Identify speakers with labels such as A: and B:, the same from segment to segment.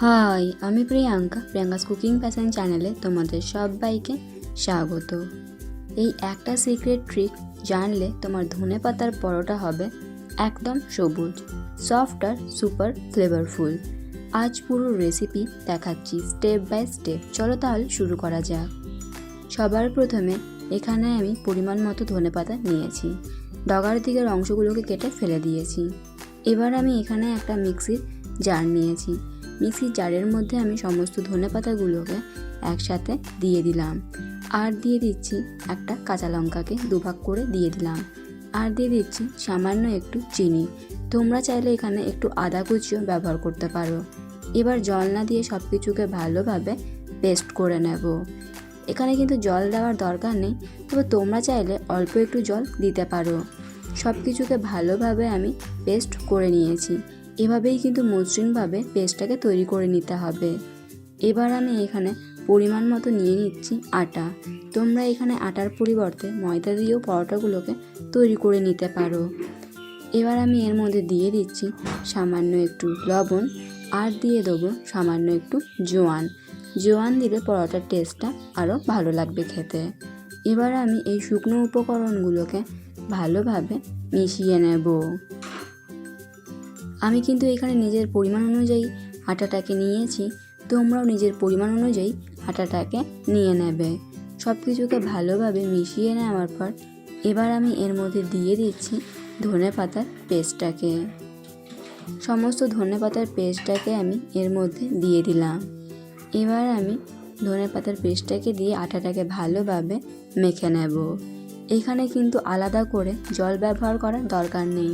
A: High, আমি Priyanka's cooking passion চ্যানেলে তোমাদের সবাইকে স্বাগত। এই একটা সিক্রেট ট্রিক জানলে তোমার ধনেপাতার পরোটা হবে একদম সবুজ, সফট আর সুপার ফ্লেভারফুল। আজ পুরো রেসিপি দেখাচ্ছি স্টেপ বাই স্টেপ। চলো তাহলে শুরু করা যাক। সবার প্রথমে এখানে আমি পরিমাণ মতো ধনেপাতা নিয়েছি, ডগার দিকের অংশগুলোকে কেটে ফেলে দিয়েছি। এবার আমি এখানে একটা মিক্সির জার নিয়েছি। মিক্সির জারের মধ্যে আমি সমস্ত ধনেপাতাগুলোকে একসাথে দিয়ে দিলাম, আর দিয়ে দিচ্ছি একটা কাঁচা লঙ্কাকে দুভাগ করে দিয়ে দিলাম, আর দিয়ে দিচ্ছি সামান্য একটু চিনি। তোমরা চাইলে এখানে একটু আদা কুচিও ব্যবহার করতে পারো। এবার জল না দিয়ে সব কিছুকে ভালোভাবে পেস্ট করে নেব। এখানে কিন্তু জল দেওয়ার দরকার নেই, তবে তোমরা চাইলে অল্প একটু জল দিতে পারো। সব কিছুকে ভালোভাবে আমি পেস্ট করে নিয়েছি। এভাবেই কিন্তু মসৃণভাবে পেস্টটাকে তৈরি করে নিতে হবে। এবার আমি এখানে পরিমাণ মতো নিয়ে নিচ্ছি আটা। তোমরা এখানে আটার পরিবর্তে ময়দা দিয়েও পরোটাগুলোকে তৈরি করে নিতে পারো। এবার আমি এর মধ্যে দিয়ে দিচ্ছি সামান্য একটু লবণ, আর দিয়ে দেবো সামান্য একটু জোয়ান দিলে পরোটার টেস্টটা আরও ভালো লাগবে খেতে। এবার আমি এই শুকনো উপকরণগুলোকে ভালোভাবে মিশিয়ে নেব। আমি কিন্তু এখানে নিজের পরিমাণ অনুযায়ী আটাটাকে নিয়েছি, তোমরাও নিজের পরিমাণ অনুযায়ী আটাটাকে নিয়ে নেবে। সব কিছুকে ভালোভাবে মিশিয়ে নেওয়ার পর এবার আমি এর মধ্যে দিয়ে দিচ্ছি ধনেপাতার পেস্টটাকে। সমস্ত ধনেপাতার পেস্টটাকে আমি এর মধ্যে দিয়ে দিলাম। এবার আমি ধনেপাতার পেস্টটাকে দিয়ে আটাটাকে ভালোভাবে মেখে নেব। এখানে কিন্তু আলাদা করে জল ব্যবহার করার দরকার নেই,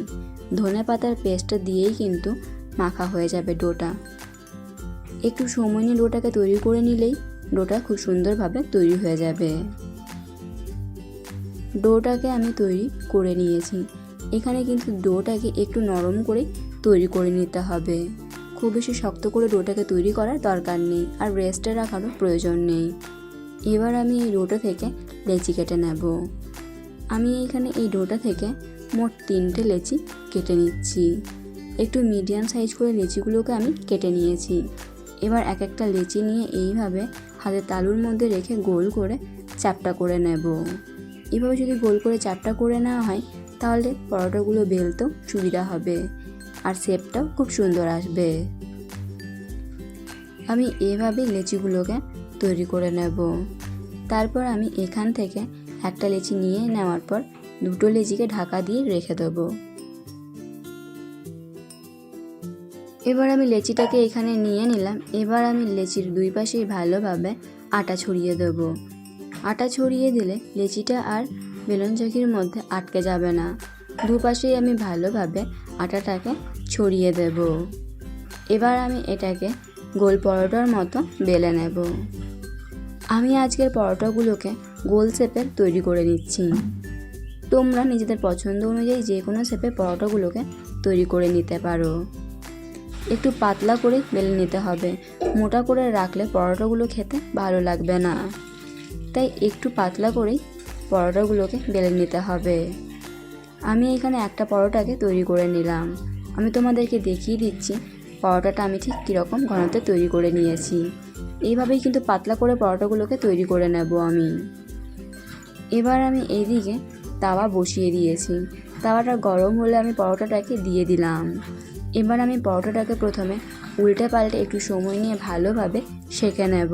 A: ধনেপাতার পেস্টটা দিয়েই কিন্তু মাখা হয়ে যাবে ডোটা। একটু সময় নিয়ে ডোটাকে তৈরি করে নিলেই ডোটা খুব সুন্দরভাবে তৈরি হয়ে যাবে। ডোটাকে আমি তৈরি করে নিয়েছি। এখানে কিন্তু ডোটাকে একটু নরম করে তৈরি করে নিতে হবে। খুব বেশি শক্ত করে ডোটাকে তৈরি করার দরকার নেই, আর রেস্টে রাখারও প্রয়োজন নেই। এবার আমি এই ডোটা থেকে লেচি কেটে নেব। আমি এখানে এই ডোটা থেকে মোট 3টে লেচি কেটে নিচ্ছি। একটু মিডিয়াম সাইজ করে লেচিগুলোকে আমি কেটে নিয়েছি। এবার এক একটা লেচি নিয়ে এইভাবে হাতের তালুর মধ্যে রেখে গোল করে চ্যাপ্টা করে নেব। এভাবে যদি গোল করে চ্যাপ্টা করে নেওয়া হয় তাহলে পরোটাগুলো বেলতেও সুবিধা হবে, আর শেপটাও খুব সুন্দর আসবে। আমি এভাবেই লেচিগুলোকে তৈরি করে নেব। তারপর আমি এখান থেকে একটা লেচি নিয়ে নেওয়ার পর দুটো লেচিকে ঢাকা দিয়ে রেখে দেবো। এবার আমি লেচিটাকে এখানে নিয়ে নিলাম। এবার আমি লেচির দুই পাশেই ভালোভাবে আটা ছড়িয়ে দেব। আটা ছড়িয়ে দিলে লেচিটা আর বেলুন চাকির মধ্যে আটকে যাবে না। দুপাশেই আমি ভালোভাবে আটাটাকে ছড়িয়ে দেব। এবার আমি এটাকে গোল পরোটার মতো বেলে নেব। আমি আজকের পরোটাগুলোকে গোল শেপের তৈরি করে নিচ্ছি। তোমরা নিজেদের পছন্দ অনুযায়ী যে কোনো শেপে পরোটাগুলোকে তৈরি করে নিতে পারো। একটু পাতলা করে বেলে নিতে হবে, মোটা করে রাখলে পরোটাগুলো খেতে ভালো লাগবে না। তাই একটু পাতলা করেই পরোটাগুলোকে বেলে নিতে হবে। আমি এখানে একটা পরোটাকে তৈরি করে নিলাম। আমি তোমাদেরকে দেখিয়ে দিচ্ছি পরোটাটা আমি ঠিক কীরকম ঘনত্বে তৈরি করে নিয়েছি। এইভাবেই কিন্তু পাতলা করে পরোটাগুলোকে তৈরি করে নেব আমি। এবার আমি এইদিকে তাওয়া বসিয়ে দিয়েছি। তাওয়াটা গরম হলে আমি পরোটাটাকে দিয়ে দিলাম। এবার আমি পরোটাটাকে প্রথমে উল্টে পাল্টে একটু সময় নিয়ে ভালোভাবে সেঁকে নেব।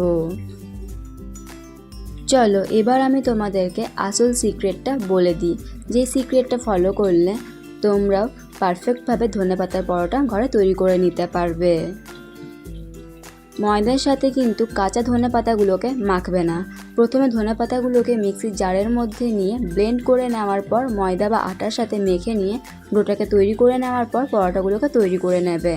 A: চলো এবার আমি তোমাদেরকে আসল সিক্রেটটা বলে দিই, যে সিক্রেটটা ফলো করলে তোমরাও পারফেক্টভাবে ধনেপাতার পরোটা ঘরে তৈরি করে নিতে পারবে। ময়দার সাথে কিন্তু কাঁচা ধনেপাতাগুলোকে মাখবে না। প্রথমে ধনেপাতাগুলোকে মিক্সির জারের মধ্যে নিয়ে ব্লেন্ড করে নেওয়ার পর ময়দা বা আটার সাথে মেখে নিয়ে ডোটাকে তৈরি করে নেওয়ার পর পরোটাগুলোকে তৈরি করে নেবে।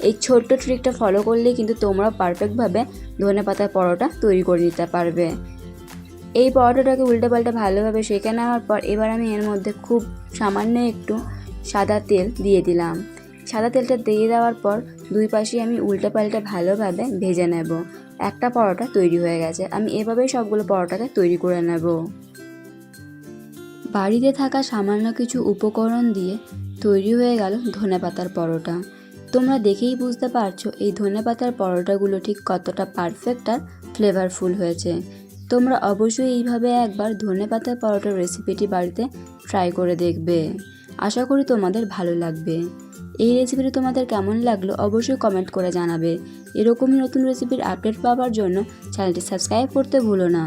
A: এই ছোট্ট ট্রিকটা ফলো করলেই কিন্তু তোমরা পারফেক্টভাবে ধনেপাতার পরোটা তৈরি করে নিতে পারবে। এই পরোটাটাকে উল্টে পাল্টে ভালোভাবে সেঁকে নেওয়ার পর এবার আমি এর মধ্যে খুব সামান্য একটু সাদা তেল দিয়ে দিলাম। সাদা তেলটা দিয়ে দেওয়ার পর দুই পাশে আমি উল্টে পাল্টে ভালোভাবে ভেজে নেব। একটা পরোটা তৈরি হয়ে গেছে। আমি এভাবেই সবগুলো পরোটাকে তৈরি করে নেব। বাড়িতে থাকা সামান্য কিছু উপকরণ দিয়ে তৈরি হয়ে গেল ধনেপাতার পরোটা। তোমরা দেখেই বুঝতে পারছো এই ধনেপাতার পরোটাগুলো ঠিক কতটা পারফেক্ট আর ফ্লেভারফুল হয়েছে। তোমরা অবশ্যই এইভাবে একবার ধনেপাতার পরোটার রেসিপিটি বাড়িতে ট্রাই করে দেখবে। আশা করি তোমাদের ভালো লাগবে। এই রেসিপিটি তোমাদের কেমন লাগলো অবশ্যই কমেন্ট করে জানাবে। এরকমই নতুন রেসিপির আপডেট পাওয়ার জন্য চ্যানেলটি সাবস্ক্রাইব করতে ভুলো না।